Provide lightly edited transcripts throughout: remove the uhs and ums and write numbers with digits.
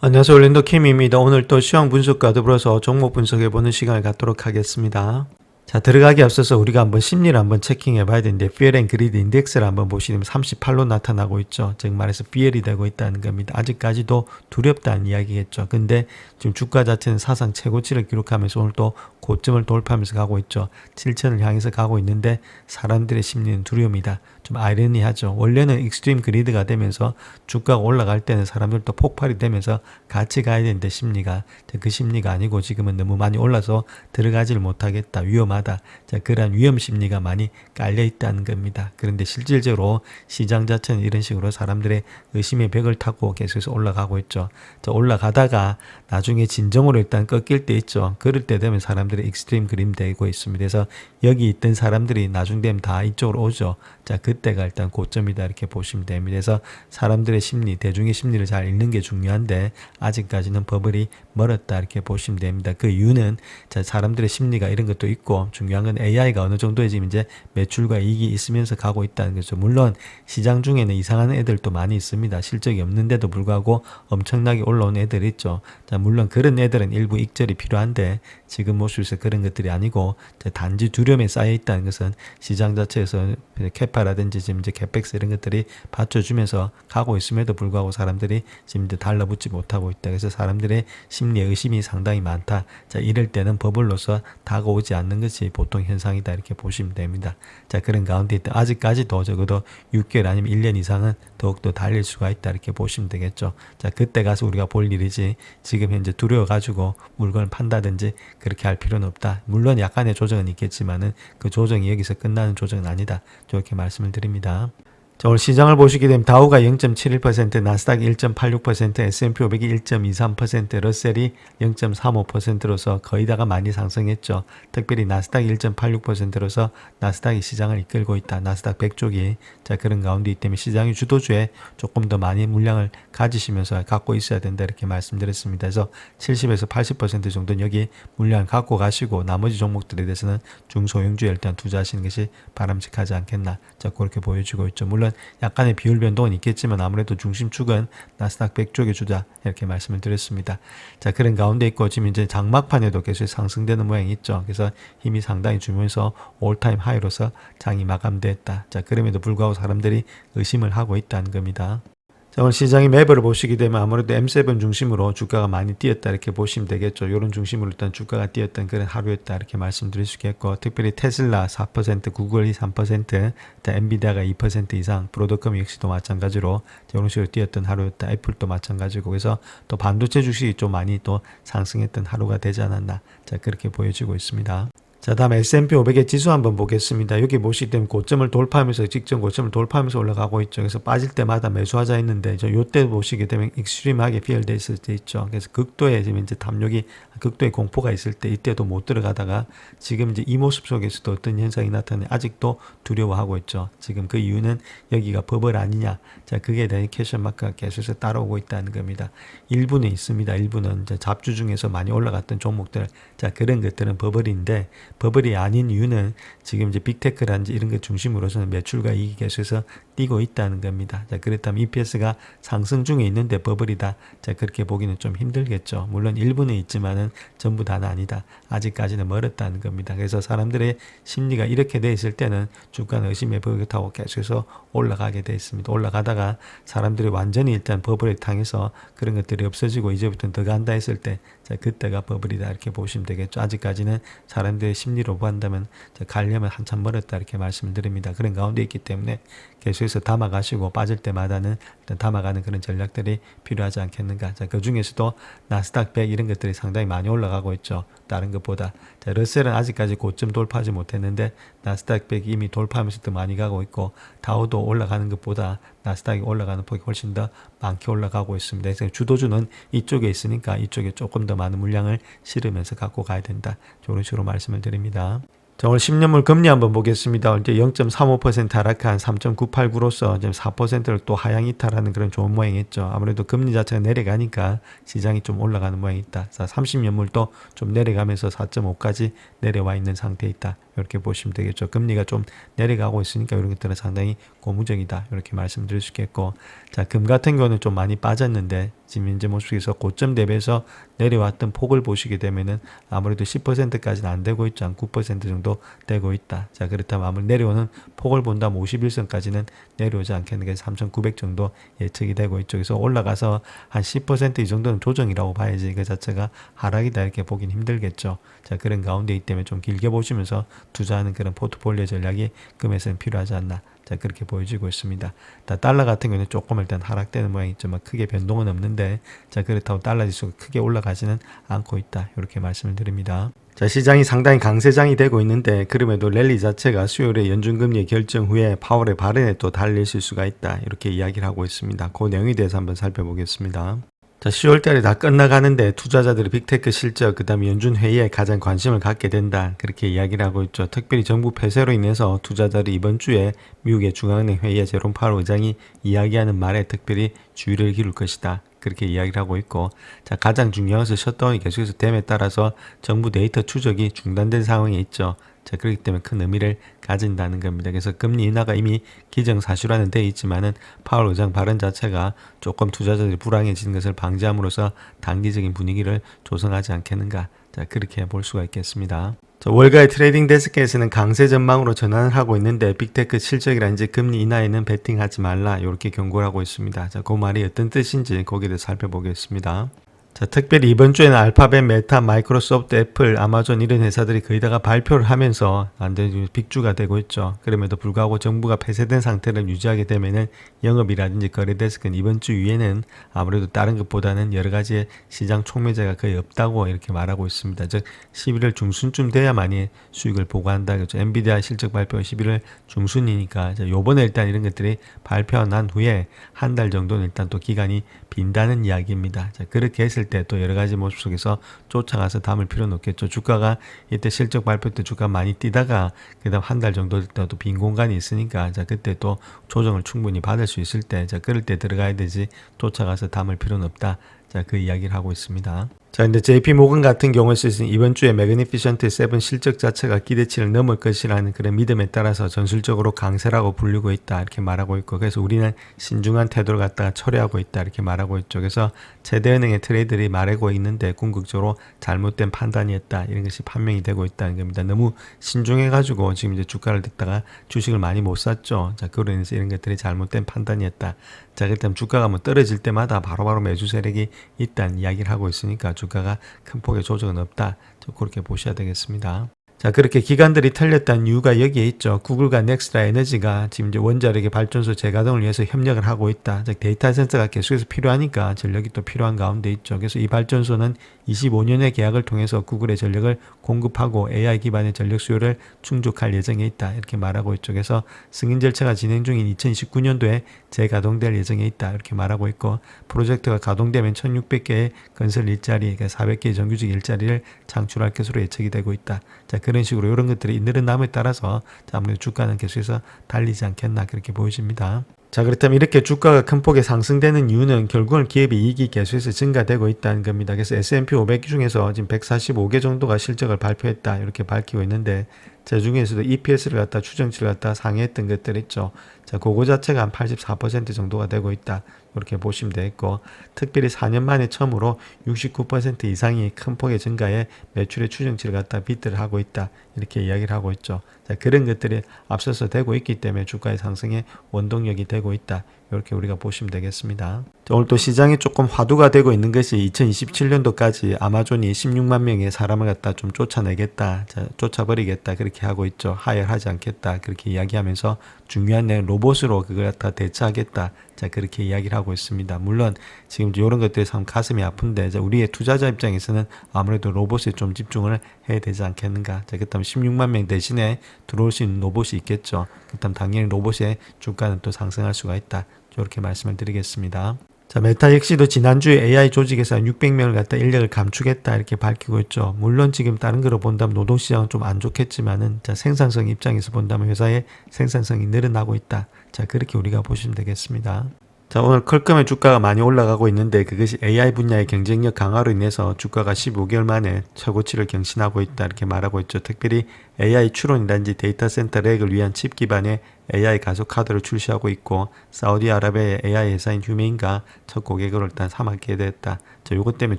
안녕하세요. 올랜도 캠입니다. 오늘 또 시황 분석과 더불어서 종목 분석해보는 시간을 갖도록 하겠습니다. 자, 들어가기 앞서서 우리가 한번 심리를 한번 체킹해 봐야 되는데 Fear and Greed 인덱스를 한번 보시면 38로 나타나고 있죠. 즉 말해서 Fear이 되고 있다는 겁니다. 아직까지도 두렵다는 이야기겠죠. 근데 지금 주가 자체는 사상 최고치를 기록하면서 오늘 또 고점을 돌파하면서 가고 있죠. 7천을 향해서 가고 있는데 사람들의 심리는 두려움이다. 좀 아이러니하죠. 원래는 익스트림 그리드가 되면서 주가가 올라갈 때는 사람들도 폭발이 되면서 같이 가야 되는데 심리가 그 심리가 아니고 지금은 너무 많이 올라서 들어가지를 못하겠다. 위험하다. 자, 그러한 위험 심리가 많이 깔려 있다는 겁니다. 그런데 실질적으로 시장 자체는 이런 식으로 사람들의 의심의 벽을 타고 계속해서 올라가고 있죠. 자, 올라가다가 나중에 진정으로 일단 꺾일 때 있죠. 그럴 때 되면 사람들의 익스트림 그림 되고 있습니다. 그래서 여기 있던 사람들이 나중 되면 다 이쪽으로 오죠. 자, 그때가 일단 고점이다 이렇게 보시면 됩니다. 그래서 사람들의 심리, 대중의 심리를 잘 읽는 게 중요한데 아직까지는 버블이 멀었다 이렇게 보시면 됩니다. 그 이유는 자, 사람들의 심리가 이런 것도 있고 중요한 건 AI가 어느 정도의 지금 이제 매출과 이익이 있으면서 가고 있다는 거죠. 물론 시장 중에는 이상한 애들도 많이 있습니다. 실적이 없는데도 불구하고 엄청나게 올라온 애들이 있죠. 자, 물론 그런 애들은 일부 익절이 필요한데 지금 모습에서 그런 것들이 아니고 단지 두려움에 쌓여 있다는 것은 시장 자체에서 캐파라든지 지금 이제 캡백스 이런 것들이 받쳐주면서 가고 있음에도 불구하고 사람들이 지금 이제 달라붙지 못하고 있다. 그래서 사람들의 심리의 의심이 상당히 많다. 자, 이럴 때는 버블로서 다가오지 않는 것이 보통 현상이다 이렇게 보시면 됩니다. 자, 그런 가운데 아직까지도 적어도 6개월 아니면 1년 이상은 더욱더 달릴 수가 있다 이렇게 보시면 되겠죠. 자, 그때 가서 우리가 볼 일이지 지금 현재 두려워가지고 물건을 판다든지 그렇게 할 필요는 없다. 물론 약간의 조정은 있겠지만은 그 조정이 여기서 끝나는 조정은 아니다. 저렇게 말씀을 드립니다. 자, 오늘 시장을 보시게 되면 다우가 0.71%, 나스닥이 1.86%, S&P 500이 1.23%, 러셀이 0.35%로서 거의 다가 많이 상승했죠. 특별히 나스닥이 1.86%로서 나스닥이 시장을 이끌고 있다. 나스닥 100 쪽이 자, 그런 가운데 있기 때문에 시장이 주도주에 조금 더 많이 물량을 가지시면서 갖고 있어야 된다 이렇게 말씀드렸습니다. 그래서 70에서 80% 정도는 여기 물량을 갖고 가시고 나머지 종목들에 대해서는 중소형주에 일단 투자하시는 것이 바람직하지 않겠나. 자, 그렇게 보여지고 있죠. 물론 약간의 비율 변동은 있겠지만 아무래도 중심축은 나스닥 100 쪽에 주자 이렇게 말씀을 드렸습니다. 자, 그런 가운데 있고 지금 이제 장막판에도 계속 상승되는 모양이 있죠. 그래서 힘이 상당히 주면서 올타임 하이로서 장이 마감됐다. 자, 그럼에도 불구하고 사람들이 의심을 하고 있다는 겁니다. 자, 오늘 시장의 매버를 보시게 되면 아무래도 M7 중심으로 주가가 많이 뛰었다 이렇게 보시면 되겠죠. 이런 중심으로 일단 주가가 뛰었던 그런 하루였다 이렇게 말씀드릴 수 있겠고 특별히 테슬라 4%, 구글이 3%, 엔비디아가 2% 이상, 브로드컴 역시도 마찬가지로 이런 식으로 뛰었던 하루였다. 애플도 마찬가지고 그래서 또 반도체 주식이 좀 많이 또 상승했던 하루가 되지 않았나. 자, 그렇게 보여지고 있습니다. 자, 다음 S&P 500의 지수 한번 보겠습니다. 여기 보시게 되면 고점을 돌파하면서 직전 고점을 돌파하면서 올라가고 있죠. 그래서 빠질 때마다 매수하자 했는데 요때 보시게 되면 익스트림하게 피열돼 있을 때 있죠. 그래서 극도의 지금 이제 탐욕이 극도의 공포가 있을 때 이때도 못 들어가다가 지금 이제 이 모습 속에서도 어떤 현상이 나타나니 아직도 두려워하고 있죠. 지금 그 이유는 여기가 버블 아니냐. 자, 그게 대한 퀘션 마크가 계속해서 따라오고 있다는 겁니다. 일부는 있습니다. 일부는 이제 잡주 중에서 많이 올라갔던 종목들. 자, 그런 것들은 버블인데 버블이 아닌 이유는 지금 이제 빅테크라든지 이런 것 중심으로서는 매출과 이익이 계속해서 뛰고 있다는 겁니다. 자, 그렇다면 EPS가 상승 중에 있는데 버블이다. 자, 그렇게 보기는 좀 힘들겠죠. 물론 일부는 있지만은 전부 다는 아니다. 아직까지는 멀었다는 겁니다. 그래서 사람들의 심리가 이렇게 돼 있을 때는 주가는 의심의 벽을 타고 계속해서 올라가게 돼 있습니다. 올라가다가 사람들이 완전히 일단 버블에 당해서 그런 것들이 없어지고 이제부터는 더 간다 했을 때 자, 그때가 버블이다 이렇게 보시면 되겠죠. 아직까지는 사람들의 심리로 본다면 가려면 한참 멀었다 이렇게 말씀을 드립니다. 그런 가운데 있기 때문에 계속해서 담아가시고 빠질 때마다는 일단 담아가는 그런 전략들이 필요하지 않겠는가. 자, 그 중에서도 나스닥 100 이런 것들이 상당히 많이 올라가고 있죠. 다른 것보다. 자, 러셀은 아직까지 고점 돌파하지 못했는데 나스닥 100이 이미 돌파하면서 더 많이 가고 있고 다우도 올라가는 것보다 나스닥이 올라가는 폭이 훨씬 더 많게 올라가고 있습니다. 그래서 주도주는 이쪽에 있으니까 이쪽에 조금 더 많은 물량을 실으면서 갖고 가야 된다. 이런 식으로 말씀을 드립니다. 자, 오늘 10년물 금리 한번 보겠습니다. 이제 0.35% 하락한 3.989로서 지금 4%를 또 하향 이탈하는 그런 좋은 모양이었죠. 아무래도 금리 자체가 내려가니까 시장이 좀 올라가는 모양이 있다. 자, 30년물도 좀 내려가면서 4.5까지 내려와 있는 상태에 있다. 이렇게 보시면 되겠죠. 금리가 좀 내려가고 있으니까 이런 것들은 상당히 고무적이다. 이렇게 말씀드릴 수 있겠고, 자, 금 같은 경우는 좀 많이 빠졌는데 지금 현재 모습에서 고점 대비해서 내려왔던 폭을 보시게 되면은 아무래도 10%까지는 안 되고 있죠. 한 9% 정도 되고 있다. 자, 그렇다면 아무리 내려오는 폭을 본다면 51선까지는 내려오지 않겠는가 3,900 정도 예측이 되고 있죠. 그래서 올라가서 한 10% 이 정도는 조정이라고 봐야지 그 자체가 하락이다 이렇게 보긴 힘들겠죠. 자, 그런 가운데 있기 때문에 좀 길게 보시면서 투자하는 그런 포트폴리오 전략이 금에서는 필요하지 않나. 자, 그렇게 보여지고 있습니다. 달러 같은 경우는 조금 일단 하락되는 모양이지만 크게 변동은 없는데, 자, 그렇다고 달러 지수가 크게 올라가지는 않고 있다. 이렇게 말씀을 드립니다. 자, 시장이 상당히 강세장이 되고 있는데, 그럼에도 랠리 자체가 수요일에 연준금리 결정 후에 파월의 발언에 또 달려있을 수가 있다. 이렇게 이야기를 하고 있습니다. 그 내용에 대해서 한번 살펴보겠습니다. 자, 10월 달에 다 끝나가는데 투자자들이 빅테크 실적, 그 다음에 연준 회의에 가장 관심을 갖게 된다. 그렇게 이야기를 하고 있죠. 특별히 정부 폐쇄로 인해서 투자자들이 이번 주에 미국의 중앙은행 회의에 제롬 파월 의장이 이야기하는 말에 특별히 주의를 기울일 것이다. 그렇게 이야기를 하고 있고, 자, 가장 중요한 것은 셧다운이 계속해서 됨에 따라서 정부 데이터 추적이 중단된 상황에 있죠. 자, 그렇기 때문에 큰 의미를 가진다는 겁니다. 그래서 금리 인하가 이미 기정사실화는 돼 있지만은 파월 의장 발언 자체가 조금 투자자들이 불안해지는 것을 방지함으로써 단기적인 분위기를 조성하지 않겠는가. 자, 그렇게 볼 수가 있겠습니다. 자, 월가의 트레이딩 데스크에서는 강세 전망으로 전환을 하고 있는데 빅테크 실적이라든지 금리 인하에는 베팅하지 말라 이렇게 경고를 하고 있습니다. 자, 그 말이 어떤 뜻인지 거기에 대해서 살펴보겠습니다. 자, 특별히 이번 주에는 알파벳, 메타, 마이크로소프트, 애플, 아마존 이런 회사들이 거의 다가 발표를 하면서 완전히 빅주가 되고 있죠. 그럼에도 불구하고 정부가 폐쇄된 상태를 유지하게 되면은 영업이라든지 거래 데스크는 이번 주 위에는 아무래도 다른 것보다는 여러 가지의 시장 촉매제가 거의 없다고 이렇게 말하고 있습니다. 즉 11월 중순쯤 돼야만이 수익을 보고한다. 그렇죠. 엔비디아 실적 발표 11월 중순이니까 요번에 일단 이런 것들이 발표한 후에 한 달 정도는 일단 또 기간이 빈다는 이야기입니다. 자, 그렇게 했을 때 또 여러 가지 모습 속에서 쫓아가서 담을 필요는 없겠죠. 주가가 이때 실적 발표 때 주가 많이 뛰다가 그다음 한 달 정도 또 빈 공간이 있으니까 자, 그때 또 조정을 충분히 받을 수 있을 때 자, 그럴 때 들어가야 되지 쫓아가서 담을 필요는 없다. 자, 그 이야기를 하고 있습니다. 자, 근데 JP 모건 같은 경우에 이번 주에 매그니피션트 7 실적 자체가 기대치를 넘을 것이라는 그런 믿음에 따라서 전술적으로 강세라고 불리고 있다. 이렇게 말하고 있고, 그래서 우리는 신중한 태도를 갖다가 철회하고 있다. 이렇게 말하고 있죠. 그래서 세대은행의 트레이드들이 말하고 있는데 궁극적으로 잘못된 판단이었다. 이런 것이 판명이 되고 있다는 겁니다. 너무 신중해가지고 지금 이제 주가를 듣다가 주식을 많이 못 샀죠. 자, 그로 인해서 이런 것들이 잘못된 판단이었다. 자, 그렇다면 주가가 뭐 떨어질 때마다 바로바로 매수 세력이 있다는 이야기를 하고 있으니까 주가가 큰 폭의 조정은 없다. 그렇게 보셔야 되겠습니다. 자, 그렇게 기관들이 털렸다는 이유가 여기에 있죠. 구글과 넥스트라 에너지가 지금 이제 원자력의 발전소 재가동을 위해서 협력을 하고 있다. 즉 데이터 센터가 계속해서 필요하니까 전력이 또 필요한 가운데 있죠. 그래서 이 발전소는 25년의 계약을 통해서 구글의 전력을 공급하고 AI 기반의 전력 수요를 충족할 예정에 있다. 이렇게 말하고 있죠. 그래서 승인 절차가 진행 중인 2019년도에 재가동될 예정에 있다. 이렇게 말하고 있고, 프로젝트가 가동되면 1600개의 건설 일자리, 그러니까 400개의 정규직 일자리를 창출할 것으로 예측이 되고 있다. 자, 그런 식으로 이런 것들이 늘어남에 따라서 아무래도 주가는 계속해서 달리지 않겠나 그렇게 보여집니다. 자, 그렇다면 이렇게 주가가 큰 폭에 상승되는 이유는 결국은 기업의 이익이 계속해서 증가되고 있다는 겁니다. 그래서 S&P 500 중에서 지금 145개 정도가 실적을 발표했다 이렇게 밝히고 있는데, 저 중에서도 EPS를 갖다 추정치를 갖다 상회했던 것들 있죠. 자, 그거 자체가 한 84% 정도가 되고 있다. 이렇게 보시면 되겠고, 특별히 4년 만에 처음으로 69% 이상이 큰 폭의 증가에 매출의 추정치를 갖다 비트를 하고 있다. 이렇게 이야기를 하고 있죠. 자, 그런 것들이 앞서서 되고 있기 때문에 주가의 상승에 원동력이 되고 있다. 이렇게 우리가 보시면 되겠습니다. 자, 오늘 또 시장이 조금 화두가 되고 있는 것이 2027년도까지 아마존이 16만 명의 사람을 갖다 좀 쫓아내겠다. 자, 쫓아버리겠다. 그렇게 하고 있죠. 하혈하지 않겠다. 그렇게 이야기하면서 중요한 내용 로봇으로 그걸 갖다 대처하겠다. 자, 그렇게 이야기를 하고 있습니다. 물론 지금 이런 것들이 참 가슴이 아픈데, 자, 우리의 투자자 입장에서는 아무래도 로봇에 좀 집중을 해야 되지 않겠는가. 자, 그렇다면 16만 명 대신에 들어올 수 있는 로봇이 있겠죠. 그렇다면 당연히 로봇의 주가는 또 상승할 수가 있다. 이렇게 말씀을 드리겠습니다. 자, 메타 역시도 지난주에 AI 조직에서 600명을 갖다 인력을 감축했다 이렇게 밝히고 있죠. 물론 지금 다른 거로 본다면 노동시장은 좀 안 좋겠지만은, 자, 생산성 입장에서 본다면 회사의 생산성이 늘어나고 있다. 자, 그렇게 우리가 보시면 되겠습니다. 자, 오늘 컬컴의 주가가 많이 올라가고 있는데 그것이 AI 분야의 경쟁력 강화로 인해서 주가가 15개월 만에 최고치를 경신하고 있다 이렇게 말하고 있죠. 특별히 AI 추론이란지 데이터 센터 렉을 위한 칩 기반의 AI 가속 카드를 출시하고 있고 사우디아라비아의 AI 회사인 휴메인과 첫 고객으로 일단 삼았게 됐다. 자, 요것 때문에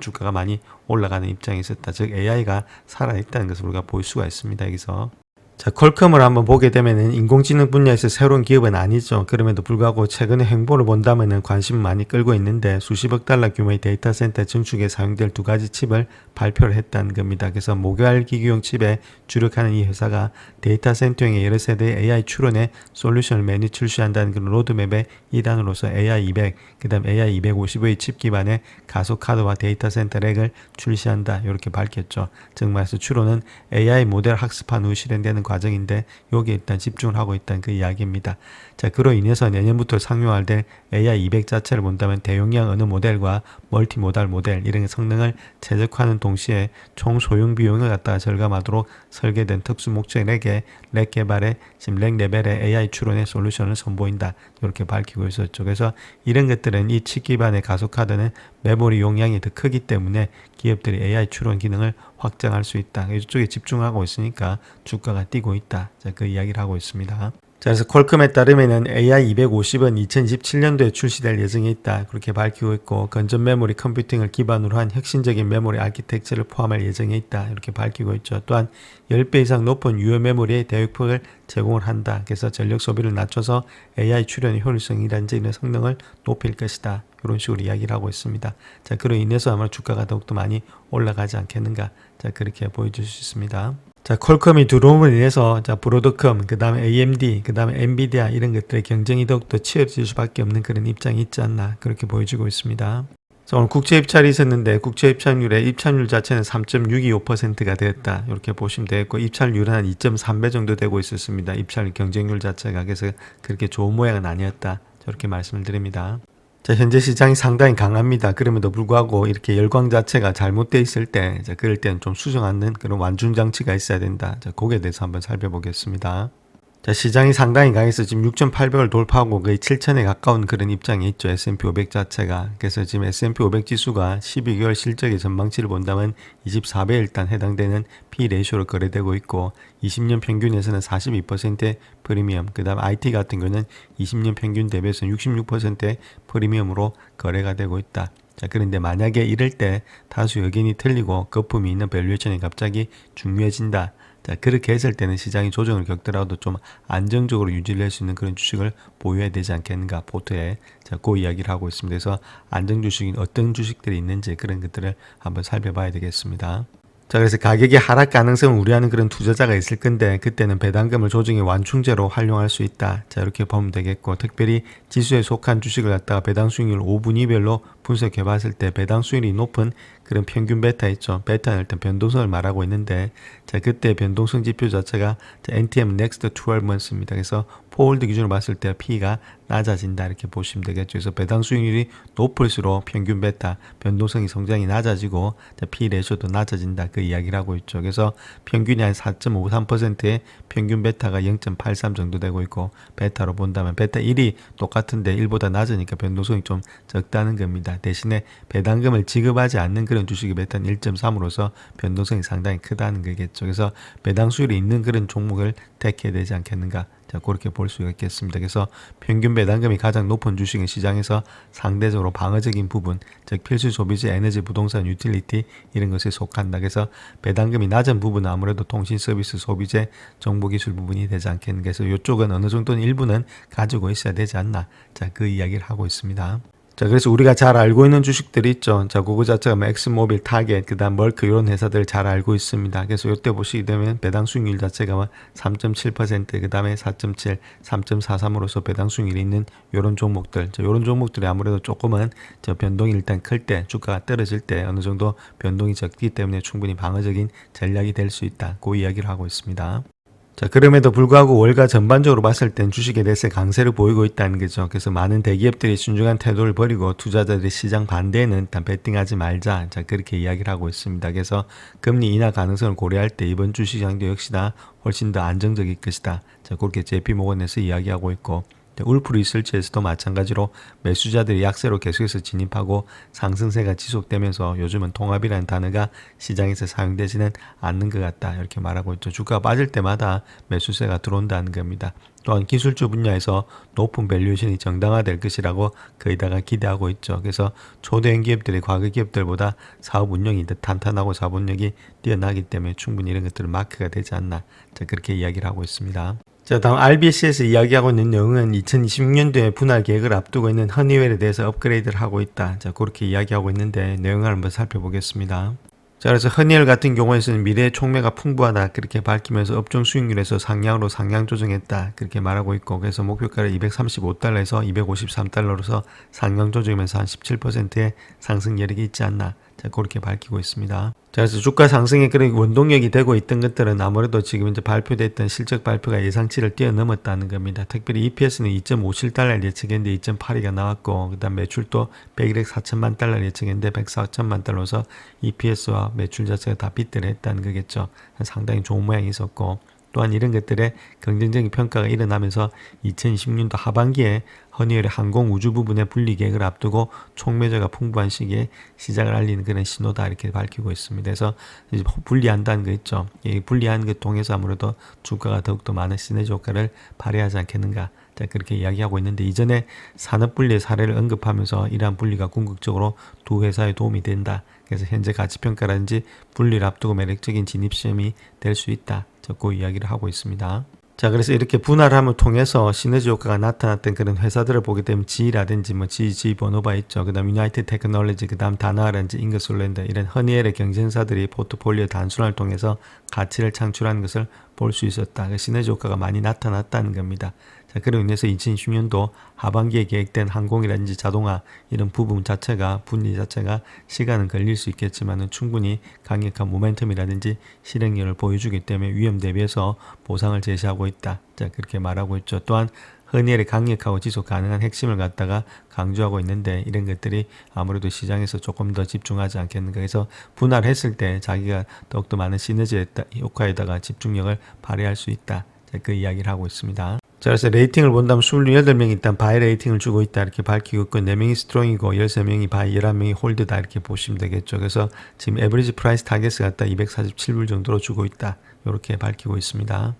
주가가 많이 올라가는 입장이 있었다. 즉 AI가 살아있다는 것을 우리가 볼 수가 있습니다. 여기서. 자, 퀄컴을 한번 보게 되면은 인공지능 분야에서 새로운 기업은 아니죠. 그럼에도 불구하고 최근에 행보를 본다면은 관심을 많이 끌고 있는데 수십억 달러 규모의 데이터 센터 증축에 사용될 두 가지 칩을 발표를 했다는 겁니다. 그래서 모바일 기기용 칩에 주력하는 이 회사가 데이터 센터용의 여러 세대의 AI 추론에 솔루션을 매니 출시한다는 그런 로드맵의 일환으로서 AI200, 그 다음 AI250의 칩 기반의 가속 카드와 데이터 센터 렉을 출시한다. 이렇게 밝혔죠. 즉 말해서 추론은 AI 모델 학습한 후 실현되는 과정인데 여기에 일단 집중을 하고 있다는 그 이야기입니다. 자, 그로 인해서 내년부터 상용화될 AI200 자체를 본다면 대용량 어느 모델과 멀티모달 모델 이런 성능을 최적화하는 동시에 총 소용 비용을 갖다가 절감하도록 설계된 특수 목적에게 렉 개발에 지금 렉 레벨의 AI 추론의 솔루션을 선보인다. 이렇게 밝히고 있었죠. 그래서 이런 것들은 이 칩 기반의 가속 카드는 메모리 용량이 더 크기 때문에 기업들이 AI 추론 기능을 확장할 수 있다. 이쪽에 집중하고 있으니까 주가가 뛰고 있다. 자, 그 이야기를 하고 있습니다. 자, 그래서 퀄컴에 따르면은 AI250은 2027년도에 출시될 예정에 있다. 그렇게 밝히고 있고, 건전 메모리 컴퓨팅을 기반으로 한 혁신적인 메모리 아키텍처를 포함할 예정에 있다. 이렇게 밝히고 있죠. 또한 10배 이상 높은 유효 메모리의 대역폭을 제공을 한다. 그래서 전력 소비를 낮춰서 AI 추론의 효율성이란지 이런 성능을 높일 것이다. 이런 식으로 이야기를 하고 있습니다. 자, 그로 인해서 아마 주가가 더욱더 많이 올라가지 않겠는가. 자, 그렇게 보여줄 수 있습니다. 자, 퀄컴이 들어옴으로 인해서 자, 브로드컴, 그 다음에 AMD, 그 다음에 엔비디아 이런 것들의 경쟁이 더욱더 치열해질 수밖에 없는 그런 입장이 있지 않나 그렇게 보여지고 있습니다. 자, 오늘 국제 입찰이 있었는데 국제 입찰률의 입찰률 자체는 3.625%가 되었다. 이렇게 보시면 되겠고 입찰률은 한 2.3배 정도 되고 있었습니다. 입찰 경쟁률 자체가 그래서 그렇게 좋은 모양은 아니었다. 저렇게 말씀을 드립니다. 자, 현재 시장이 상당히 강합니다. 그럼에도 불구하고 이렇게 열광 자체가 잘못되어 있을 때, 자, 그럴 때는 좀 수정하는 그런 완충 장치가 있어야 된다. 자, 거기에 대해서 한번 살펴보겠습니다. 자, 시장이 상당히 강해서 지금 6,800을 돌파하고 거의 7,000에 가까운 그런 입장이 있죠. S&P 500 자체가. 그래서 지금 S&P 500 지수가 12개월 실적의 전망치를 본다면 24배에 일단 해당되는 P 레이쇼로 거래되고 있고 20년 평균에서는 42%의 프리미엄, 그 다음 IT 같은 경우는 20년 평균 대비해서 66%의 프리미엄으로 거래가 되고 있다. 자, 그런데 만약에 이럴 때 다수 의견이 틀리고 거품이 있는 밸류에이션이 갑자기 중요해진다. 자, 그렇게 했을 때는 시장이 조정을 겪더라도 좀 안정적으로 유지를 할 수 있는 그런 주식을 보유해야 되지 않겠는가, 포트에. 자, 그 이야기를 하고 있습니다. 그래서 안정 주식인 어떤 주식들이 있는지 그런 것들을 한번 살펴봐야 되겠습니다. 자, 그래서 가격이 하락 가능성을 우려하는 그런 투자자가 있을 건데 그때는 배당금을 조정의 완충제로 활용할 수 있다. 자, 이렇게 보면 되겠고 특별히 지수에 속한 주식을 갖다가 배당 수익률 5분위별로 분석해 봤을 때 배당 수익률이 높은 그런 평균 베타 있죠. 베타는 일단 변동성을 말하고 있는데 자, 그때 변동성 지표 자체가 NTM Next 12months입니다. 그래서 포홀드 기준으로 봤을 때 P가 낮아진다 이렇게 보시면 되겠죠. 그래서 배당 수익률이 높을수록 평균 베타 변동성이 성장이 낮아지고 P 레이쇼도 낮아진다 그 이야기를 하고 있죠. 그래서 평균이 한 4.53%의 평균 베타가 0.83 정도 되고 있고 베타로 본다면 베타 1이 똑같은데 1보다 낮으니까 변동성이 좀 적다는 겁니다. 대신에 배당금을 지급하지 않는 그런 주식의 베타는 1.3으로서 변동성이 상당히 크다는 거겠죠. 그래서 배당 수율이 있는 그런 종목을 택해야 되지 않겠는가. 자, 그렇게 볼 수가 있겠습니다. 그래서 평균 배당금이 가장 높은 주식인 시장에서 상대적으로 방어적인 부분, 즉 필수 소비재, 에너지, 부동산, 유틸리티 이런 것에 속한다. 그래서 배당금이 낮은 부분은 아무래도 통신 서비스, 소비재, 정보기술 부분이 되지 않겠는가. 그래서 이쪽은 어느 정도는 일부는 가지고 있어야 되지 않나. 자, 그 이야기를 하고 있습니다. 자, 그래서 우리가 잘 알고 있는 주식들이 있죠. 자, 그거 자체가 뭐 엑스모빌, 타겟, 그 다음 멀크 이런 회사들 잘 알고 있습니다. 그래서 이때 보시게 되면 배당 수익률 자체가 3.7%, 그 다음에 4.7, 3.43으로서 배당 수익률이 있는 이런 종목들. 자, 이런 종목들이 아무래도 조금은 저 변동이 일단 클 때, 주가가 떨어질 때 어느 정도 변동이 적기 때문에 충분히 방어적인 전략이 될 수 있다. 그 이야기를 하고 있습니다. 자, 그럼에도 불구하고 월가 전반적으로 봤을 땐 주식에 대해서 강세를 보이고 있다는 거죠. 그래서 많은 대기업들이 신중한 태도를 버리고 투자자들이 시장 반대에는 일단 베팅하지 말자. 자, 그렇게 이야기를 하고 있습니다. 그래서 금리 인하 가능성을 고려할 때 이번 주시장도 역시나 훨씬 더 안정적일 것이다. 자, 그렇게 JP모건에서 이야기하고 있고 울프 리서치에서도 마찬가지로 매수자들이 약세로 계속해서 진입하고 상승세가 지속되면서 요즘은 통합이라는 단어가 시장에서 사용되지는 않는 것 같다 이렇게 말하고 있죠. 주가가 빠질 때마다 매수세가 들어온다는 겁니다. 또한 기술주 분야에서 높은 밸류에이션이 정당화될 것이라고 거의다가 기대하고 있죠. 그래서 초대형 기업들이 과거 기업들보다 사업 운영이 더 탄탄하고 자본력이 뛰어나기 때문에 충분히 이런 것들은 마크가 되지 않나, 자, 그렇게 이야기를 하고 있습니다. 자, 다음 RBC에서 이야기하고 있는 내용은 2026년도에 분할 계획을 앞두고 있는 허니웰에 대해서 업그레이드를 하고 있다. 자, 그렇게 이야기하고 있는데 내용을 한번 살펴보겠습니다. 자, 그래서 허니웰 같은 경우에는 미래의 촉매가 풍부하다 그렇게 밝히면서 업종 수익률에서 상향으로 상향 조정했다 그렇게 말하고 있고, 그래서 목표가를 235달러에서 253달러로서 상향 조정하면서 한 17%의 상승 여력이 있지 않나, 자, 그렇게 밝히고 있습니다. 자, 그래서 주가 상승에 그런 원동력이 되고 있던 것들은 아무래도 지금 이제 발표됐던 실적 발표가 예상치를 뛰어넘었다는 겁니다. 특별히 EPS는 2.57달러 예측했는데 2.82가 나왔고, 그 다음 매출도 101억 4천만 달러 예측했는데 104천만 달러로서 EPS와 매출 자체가 다 비트를 했다는 거겠죠. 상당히 좋은 모양이 있었고, 또한 이런 것들의 긍정적인 평가가 일어나면서 2020년도 하반기에 허니웰의 항공 우주 부분의 분리 계획을 앞두고 촉매제가 풍부한 시기에 시작을 알리는 그런 신호다 이렇게 밝히고 있습니다. 그래서 이제 분리한다는 거 있죠. 이 분리한 것 통해서 아무래도 주가가 더욱더 많은 시너지 효과를 발휘하지 않겠는가, 자, 그렇게 이야기하고 있는데, 이전에 산업 분리의 사례를 언급하면서 이러한 분리가 궁극적으로 두 회사에 도움이 된다. 그래서 현재 가치평가라든지 분리를 앞두고 매력적인 진입 시험이 될 수 있다. 그 이야기를 하고 있습니다. 자, 그래서 이렇게 분할함을 통해서 시너지 효과가 나타났던 그런 회사들을 보게 되면 G라든지 GG 번호바 있죠. 그 다음 유나이티드 테크놀로지, 그 다음 다나라든지 잉거솔랜드, 이런 허니웰의 경쟁사들이 포트폴리오 단순화를 통해서 가치를 창출하는 것을 볼 수 있었다. 그 시너지 효과가 많이 나타났다는 겁니다. 자, 그로 인해서 2020년도 하반기에 계획된 항공이라든지 자동화 이런 부분 자체가, 분리 자체가 시간은 걸릴 수 있겠지만은 충분히 강력한 모멘텀이라든지 실행력을 보여주기 때문에 위험 대비해서 보상을 제시하고 있다. 자, 그렇게 말하고 있죠. 또한 허니웰의 강력하고 지속 가능한 핵심을 갖다가 강조하고 있는데, 이런 것들이 아무래도 시장에서 조금 더 집중하지 않겠는가 해서 분할했을 때 자기가 더욱더 많은 시너지 효과에다가 집중력을 발휘할 수 있다. 자, 그 이야기를 하고 있습니다. 자, 그래서 레이팅을 본다면 28명이 일단 바이 레이팅을 주고 있다 이렇게 밝히고 있고, 4명이 스트롱이고 13명이 바이, 11명이 홀드다 이렇게 보시면 되겠죠. 그래서 지금 에버리지 프라이스 타겟을 갖다 247불 정도로 주고 있다 이렇게 밝히고 있습니다.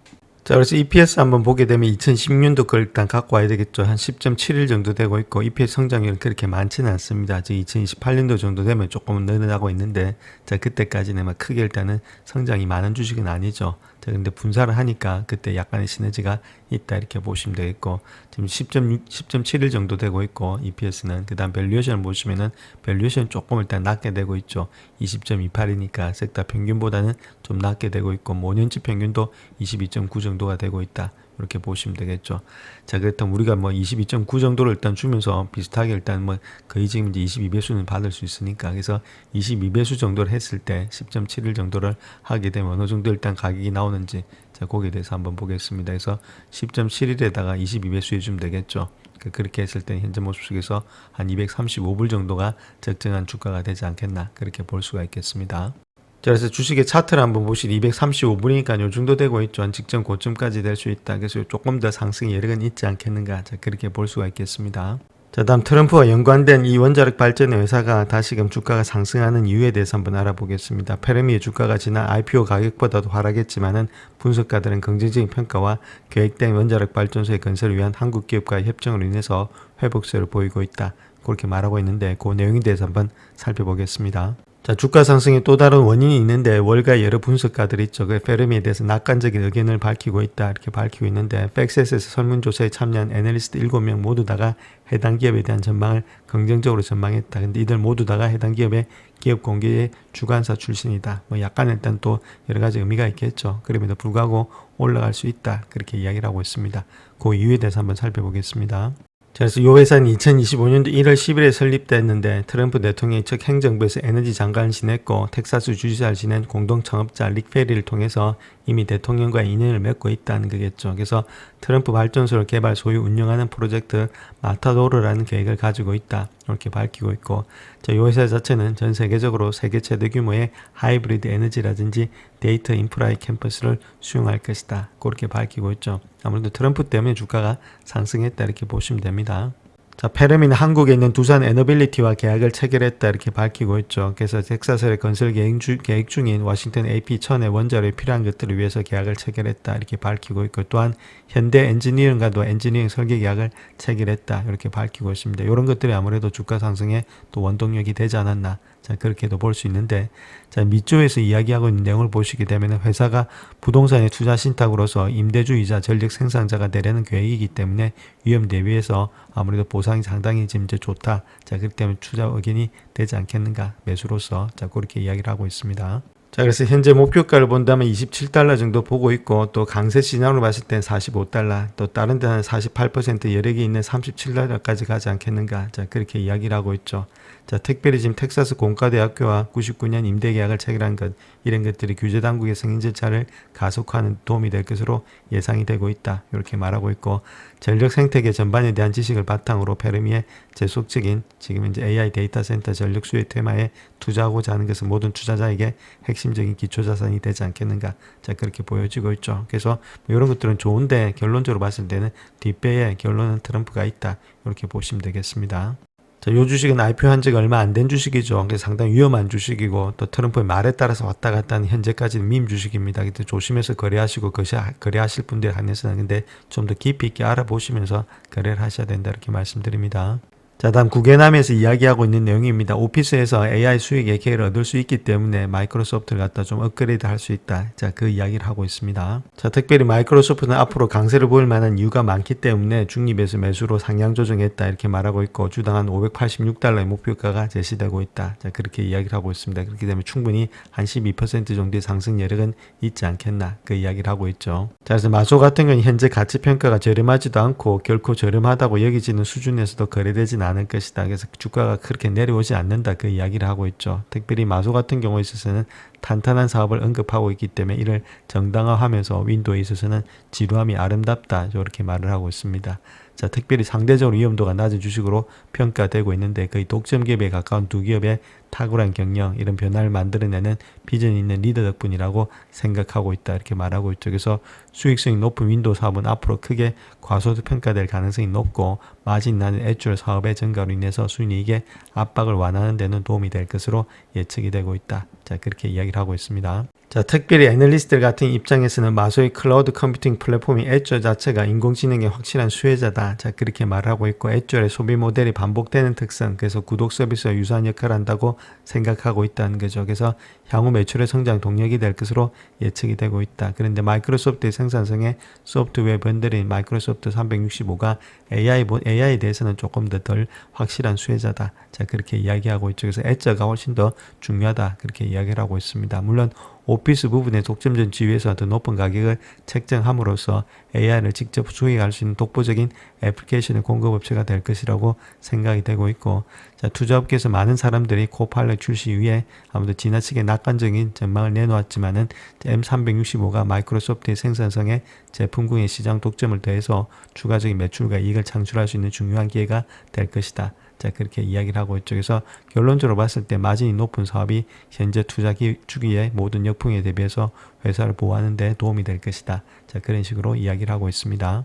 자, 그래서 EPS 한번 보게 되면 2010년도 걸 일단 갖고 와야 되겠죠. 한 10.71 정도 되고 있고, EPS 성장률은 그렇게 많지는 않습니다. 지금 2028년도 정도 되면 조금 늘어나고 있는데, 자, 그때까지는 막 크게 일단은 성장이 많은 주식은 아니죠. 자, 근데 분사를 하니까 그때 약간의 시너지가 있다 이렇게 보시면 되겠고, 지금 10.71 정도 되고 있고, EPS는 그 다음 밸류에이션을 보시면은 밸류에이션 조금 일단 낮게 되고 있죠. 20.28이니까 섹터 평균보다는 좀 낮게 되고 있고, 5년치 평균도 22.9 정도가 되고 있다 이렇게 보시면 되겠죠. 자, 그렇다면 우리가 뭐 22.9 정도를 일단 주면서 비슷하게 일단 뭐 거의 지금 이제 22배수는 받을 수 있으니까, 그래서 22배수 정도를 했을 때 10.71 정도를 하게 되면 어느 정도 일단 가격이 나오는지, 자, 거기에 대해서 한번 보겠습니다. 그래서 10.71에다가 22배수 해주면 되겠죠. 그렇게 했을 때 현재 모습 속에서 한 235불 정도가 적정한 주가가 되지 않겠나, 그렇게 볼 수가 있겠습니다. 자, 그래서 주식의 차트를 한번 보시면 235불이니까 요 정도 되고 있죠. 한 직전 고점까지 될 수 있다. 그래서 조금 더 상승 여력은 있지 않겠는가, 자, 그렇게 볼 수가 있겠습니다. 자, 다음 트럼프와 연관된 이 원자력 발전의 회사가 다시금 주가가 상승하는 이유에 대해서 한번 알아보겠습니다. 페르미의 주가가 지난 IPO 가격보다도 하락했지만은 분석가들은 긍정적인 평가와 계획된 원자력 발전소의 건설을 위한 한국 기업과의 협정으로 인해서 회복세를 보이고 있다, 그렇게 말하고 있는데, 그 내용에 대해서 한번 살펴보겠습니다. 자, 주가 상승의 또 다른 원인이 있는데, 월가 여러 분석가들이 있죠. 그 페르미에 대해서 낙관적인 의견을 밝히고 있다 이렇게 밝히고 있는데, 팩셋에서 설문조사에 참여한 애널리스트 7명 모두 다가 해당 기업에 대한 전망을 긍정적으로 전망했다. 근데 이들 모두 다가 해당 기업의 기업 공개의 주관사 출신이다. 뭐 약간 일단 또 여러 가지 의미가 있겠죠. 그럼에도 불구하고 올라갈 수 있다 그렇게 이야기를 하고 있습니다. 그 이유에 대해서 한번 살펴보겠습니다. 자, 그래서 이 회사는 2025년도 1월 10일에 설립됐는데, 트럼프 대통령이 첫 행정부에서 에너지 장관을 지냈고 텍사스 주지사를 지낸 공동 창업자 릭 페리를 통해서 이미 대통령과 인연을 맺고 있다는 거겠죠. 그래서 트럼프 발전소를 개발, 소유, 운영하는 프로젝트 마타도르라는 계획을 가지고 있다. 이렇게 밝히고 있고, 자, 이 회사 자체는 전 세계적으로 세계 최대 규모의 하이브리드 에너지라든지 데이터 인프라의 캠퍼스를 수용할 것이다. 그렇게 밝히고 있죠. 아무래도 트럼프 때문에 주가가 상승했다 이렇게 보시면 됩니다. 자, 페르미는 한국에 있는 두산 에너빌리티와 계약을 체결했다 이렇게 밝히고 있죠. 그래서 텍사스의 건설 계획 중인 워싱턴 AP1000의 원자로에 필요한 것들을 위해서 계약을 체결했다 이렇게 밝히고 있고, 또한 현대 엔지니어링과도 엔지니어링 설계 계약을 체결했다 이렇게 밝히고 있습니다. 이런 것들이 아무래도 주가 상승에 또 원동력이 되지 않았나, 자, 그렇게도 볼 수 있는데, 자, 밑줄에서 이야기하고 있는 내용을 보시게 되면 회사가 부동산의 투자 신탁으로서 임대주이자 전력 생산자가 되려는 계획이기 때문에 위험 대비해서 아무래도 보상이 상당히 지금 이제 좋다. 자, 그렇기 때문에 투자 의견이 되지 않겠는가, 매수로서. 자, 그렇게 이야기를 하고 있습니다. 자, 그래서 현재 목표가를 본다면 27달러 정도 보고 있고, 또 강세 시장으로 봤을 땐 45달러, 또 다른 데는 48% 여력이 있는 37달러까지 가지 않겠는가. 자, 그렇게 이야기를 하고 있죠. 자, 특별히 지금 텍사스 공과대학교와 99년 임대 계약을 체결한 것, 이런 것들이 규제 당국의 승인 절차를 가속화하는 도움이 될 것으로 예상이 되고 있다. 이렇게 말하고 있고, 전력 생태계 전반에 대한 지식을 바탕으로 페르미의 지속적인 지금 이제 AI 데이터 센터 전력 수요 테마에 투자하고자 하는 것은 모든 투자자에게 핵심적인 기초 자산이 되지 않겠는가. 자, 그렇게 보여지고 있죠. 그래서 뭐 이런 것들은 좋은데 결론적으로 봤을 때는 뒷배에 결론은 트럼프가 있다. 이렇게 보시면 되겠습니다. 자, 요 주식은 IPO한 지가 얼마 안 된 주식이죠. 그래서 상당히 위험한 주식이고, 또 트럼프의 말에 따라서 왔다 갔다 하는 현재까지는 밈 주식입니다. 그때 조심해서 거래하시고, 거래하실 분들에 한해서는 근데 좀 더 깊이 있게 알아보시면서 거래를 하셔야 된다 이렇게 말씀드립니다. 자, 다음 구개남에서 이야기하고 있는 내용입니다. 오피스에서 AI 수익의 기회를 얻을 수 있기 때문에 마이크로소프트를 갖다 좀 업그레이드 할 수 있다. 자, 그 이야기를 하고 있습니다. 자, 특별히 마이크로소프트는 앞으로 강세를 보일 만한 이유가 많기 때문에 중립에서 매수로 상향 조정했다 이렇게 말하고 있고, 주당 한 586달러의 목표가가 제시되고 있다. 자, 그렇게 이야기를 하고 있습니다. 그렇기 때문에 충분히 한 12% 정도의 상승 여력은 있지 않겠나, 그 이야기를 하고 있죠. 자, 그래서 마소 같은 경우는 현재 가치 평가가 저렴하지도 않고 결코 저렴하다고 여기지는 수준에서도 거래되지는 않을 것이다. 그래서 주가가 그렇게 내려오지 않는다, 그 이야기를 하고 있죠. 특별히 마소 같은 경우에 있어서는 탄탄한 사업을 언급하고 있기 때문에 이를 정당화하면서 윈도우에 있어서는 지루함이 아름답다, 이렇게 말을 하고 있습니다. 자, 특별히 상대적으로 위험도가 낮은 주식으로 평가되고 있는데, 거의 독점 기업에 가까운 두 기업의 탁월한 경영, 이런 변화를 만들어내는 비전 있는 리더 덕분이라고 생각하고 있다, 이렇게 말하고 있죠. 그래서 수익성이 높은 윈도우 사업은 앞으로 크게 과소득 평가될 가능성이 높고, 마진 나는 애줄 사업의 증가로 인해서 순이익의 압박을 완화하는 데는 도움이 될 것으로 예측이 되고 있다. 자, 그렇게 이야기를 하고 있습니다. 자, 특별히 애널리스트들 같은 입장에서는 마소의 클라우드 컴퓨팅 플랫폼인 애줄 자체가 인공지능의 확실한 수혜자다. 자, 그렇게 말하고 있고, 애줄의 소비 모델이 반복되는 특성, 그래서 구독 서비스와 유사한 역할을 한다고 생각하고 있다는 거죠. 그래서 향후 매출의 성장 동력이 될 것으로 예측이 되고 있다. 그런데 마이크로소프트의 생산성의 소프트웨어 번들인 마이크로소프트 365가 AI에 대해서는 조금 덜 확실한 수혜자다. 자, 그렇게 이야기하고 있죠. 그래서 애저가 훨씬 더 중요하다, 그렇게 이야기를 하고 있습니다. 물론 오피스 부분의 독점전 지위에서 더 높은 가격을 책정함으로써 AI를 직접 수익할 수 있는 독보적인 애플리케이션의 공급업체가 될 것이라고 생각이 되고 있고, 자, 투자업계에서 많은 사람들이 코파일럿 출시 위해 아무도 지나치게 낙관적인 전망을 내놓았지만은 M365가 마이크로소프트의 생산성에 제품군의 시장 독점을 더해서 추가적인 매출과 이익을 창출할 수 있는 중요한 기회가 될 것이다. 자, 그렇게 이야기를 하고 있죠. 그래서 결론적으로 봤을 때 마진이 높은 사업이 현재 투자 주기의 모든 역풍에 대비해서 회사를 보호하는 데 도움이 될 것이다. 자, 그런 식으로 이야기를 하고 있습니다.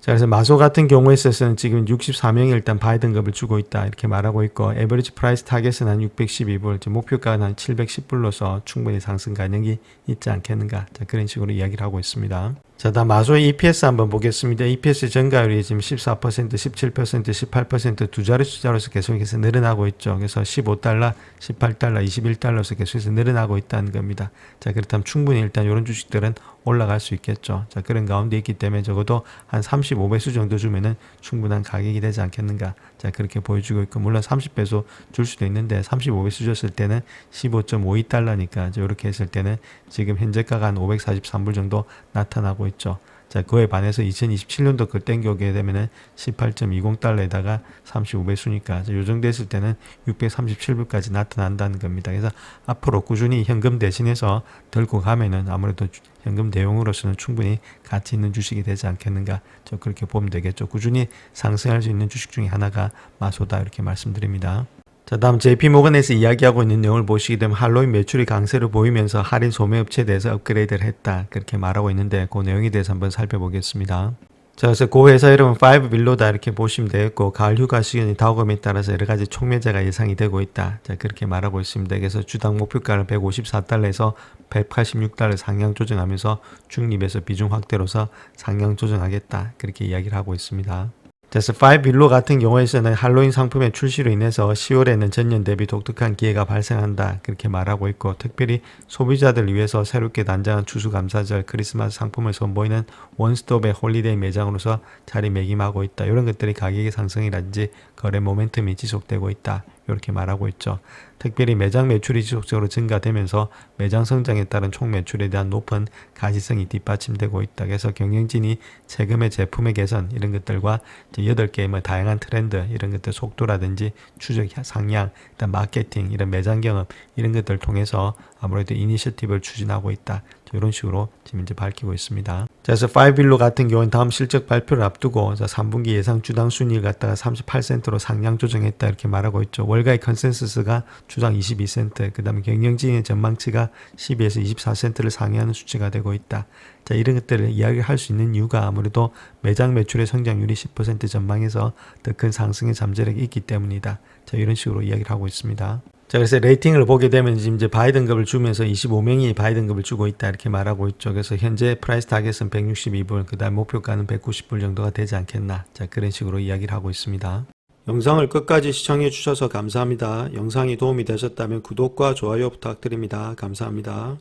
자, 그래서 마소 같은 경우에 있어서는 지금 64명이 일단 바이든급을 주고 있다, 이렇게 말하고 있고, 에버리지 프라이스 타겟은 한 612불, 목표가는 한 710불로서 충분히 상승 가능이 있지 않겠는가. 자, 그런 식으로 이야기를 하고 있습니다. 자, 다음 마소의 EPS 한번 보겠습니다. EPS 증가율이 지금 14%, 17%, 18% 두 자리 숫자로서 계속해서 늘어나고 있죠. 그래서 15달러, 18달러, 21달러에서 계속해서 늘어나고 있다는 겁니다. 자, 그렇다면 충분히 일단 이런 주식들은 올라갈 수 있겠죠. 자, 그런 가운데 있기 때문에 적어도 한 35배수 정도 주면은 충분한 가격이 되지 않겠는가. 자, 그렇게 보여주고 있고, 물론 30배수 줄 수도 있는데 35배수 줬을 때는 15.52달러니까 이렇게 했을 때는 지금 현재가가 한 543불 정도 나타나고 있죠. 자, 그에 반해서 2027년도 걸 땡겨오게 되면은 18.20달러에다가 35배수니까 요 정도 했을 때는 637불까지 나타난다는 겁니다. 그래서 앞으로 꾸준히 현금 대신해서 들고 가면은 아무래도 현금 대용으로서는 충분히 가치 있는 주식이 되지 않겠는가. 저 그렇게 보면 되겠죠. 꾸준히 상승할 수 있는 주식 중에 하나가 마소다 이렇게 말씀드립니다. 자, 다음 JP모건에서 이야기하고 있는 내용을 보시게 되면 할로윈 매출이 강세를 보이면서 할인 소매업체에 대해서 업그레이드를 했다. 그렇게 말하고 있는데 그 내용에 대해서 한번 살펴보겠습니다. 자, 그래서 그 회사 이름은 5빌로다 이렇게 보시면 되겠고 가을 휴가 시즌이 다가옴에 따라서 여러 가지 촉매제가 예상이 되고 있다. 자, 그렇게 말하고 있습니다. 그래서 주당 목표가를 154달러에서 186달러 상향 조정하면서 중립에서 비중 확대로서 상향 조정하겠다. 그렇게 이야기를 하고 있습니다. 그래서 5빌로 같은 경우에서는 할로윈 상품의 출시로 인해서 10월에는 전년 대비 독특한 기회가 발생한다. 그렇게 말하고 있고 특별히 소비자들을 위해서 새롭게 단장한 추수감사절 크리스마스 상품을 선보이는 원스톱의 홀리데이 매장으로서 자리매김하고 있다. 이런 것들이 가격의 상승이라든지 거래 모멘텀이 지속되고 있다. 이렇게 말하고 있죠. 특별히 매장 매출이 지속적으로 증가되면서 매장 성장에 따른 총 매출에 대한 높은 가시성이 뒷받침되고 있다. 그래서 경영진이 최근의 제품의 개선 이런 것들과 8개의 뭐 다양한 트렌드 이런 것들 속도라든지 추적 상향, 일단 마케팅 이런 매장 경험 이런 것들을 통해서 아무래도 이니셔티브를 추진하고 있다. 이런 식으로 지금 이제 밝히고 있습니다. 자, 그래서 5빌로 같은 경우는 다음 실적 발표를 앞두고 3분기 예상 주당 순이익을 갖다가 38센트로 상향 조정했다 이렇게 말하고 있죠. 월가의 컨센서스가 주당 22센트, 그 다음에 경영진의 전망치가 12에서 24센트를 상회하는 수치가 되고 있다. 자, 이런 것들을 이야기할 수 있는 이유가 아무래도 매장 매출의 성장률이 10% 전망에서 더 큰 상승의 잠재력이 있기 때문이다. 자, 이런 식으로 이야기를 하고 있습니다. 자, 그래서 레이팅을 보게 되면 지금 이제 바이든급을 주면서 25명이 바이든급을 주고 있다 이렇게 말하고 있죠. 그래서 현재 프라이스 타겟은 162불, 그 다음 목표가는 190불 정도가 되지 않겠나. 자, 그런 식으로 이야기를 하고 있습니다. 영상을 끝까지 시청해 주셔서 감사합니다. 영상이 도움이 되셨다면 구독과 좋아요 부탁드립니다. 감사합니다.